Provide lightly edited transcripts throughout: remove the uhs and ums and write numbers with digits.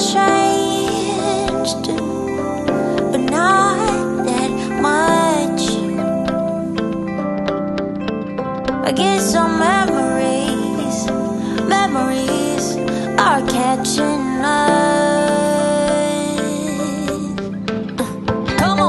changed, but not that much. I guess some memories are catching up. Come on.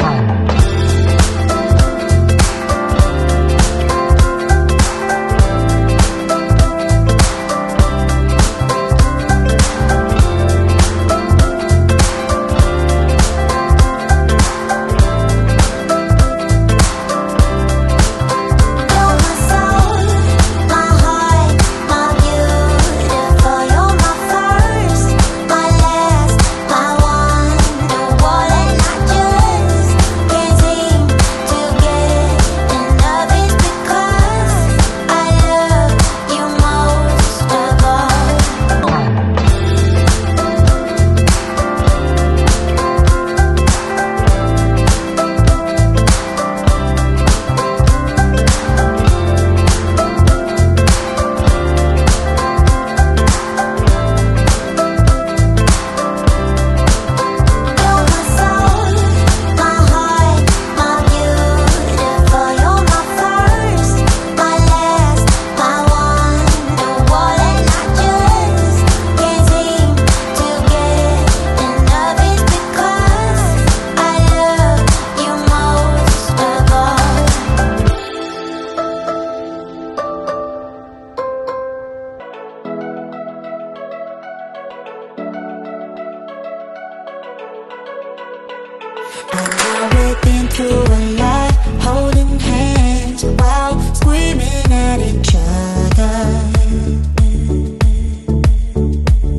We've been through a lot, holding hands while screaming at each other.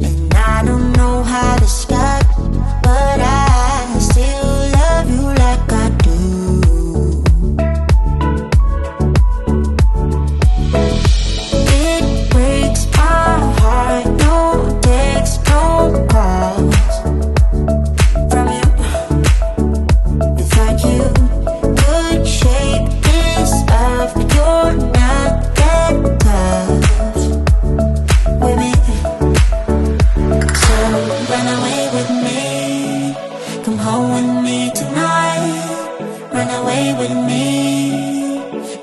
And I don't know how to start, but I still love you like I do. It breaks my heart, no text, no calls from you. Without you, could shape this up. You're not that tough with me. So run away with me, come home with me tonight. Run away with me,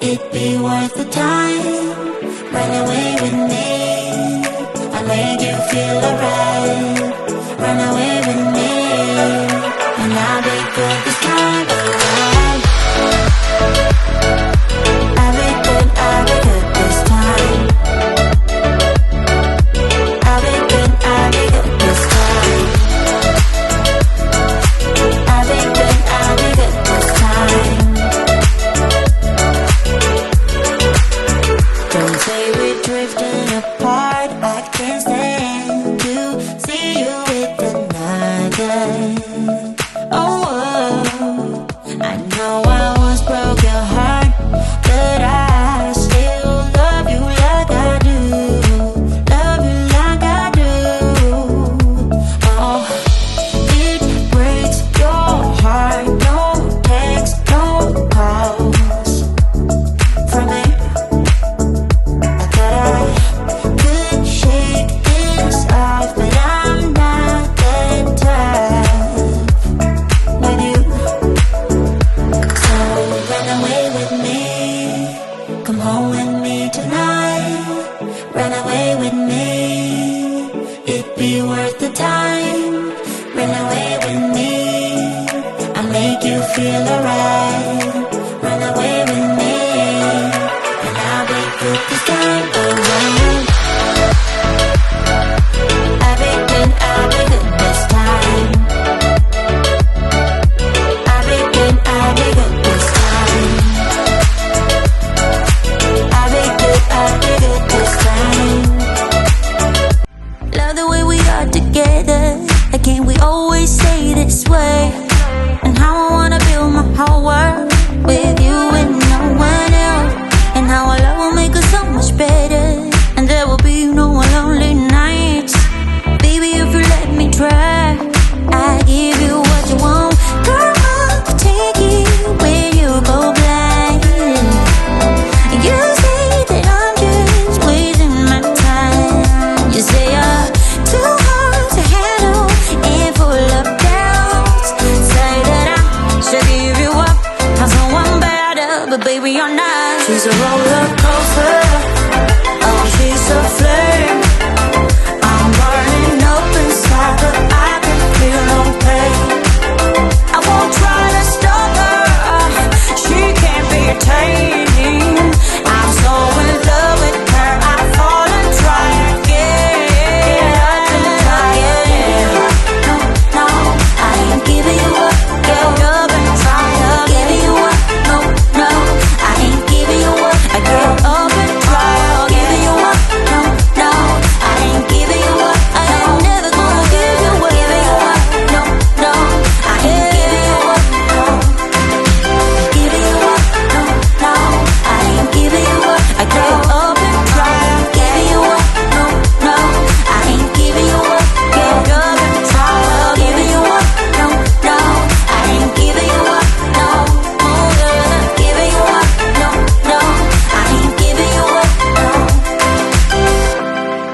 it'd be worth the time. Run away with me, I made you feel alright. Run away with me, and I'll be good this time around. I'll be good this time. I'll be good this time. I'll be good this time. Don't say we're drifting apart, I can't stand to see you with another. Oh, I know I once broke your heart, but I still love you like I do. Love you like I do. Oh, it breaks your heart. No text, no calls from me. I thought I could shake this off, but I'm not that tough with you. So run away with me, come home with me tonight. Run away with me, it'd be worth the time. Run away with me, I'll make you feel alright. Run away with me, and I'll be good this time around. I'll be good this time. I'll be good this time. I'll be good this time. Love the way we are together. Again, we always stay this way. And how I wanna build my whole world with you and no one else. And how our love will make us so much better. And there will be no more lonely nights. Baby, if you let me try, I give you what you want. Girl, I'll take you where you go blind. You say that I'm just wasting my time. You say you're too hard to handle. are all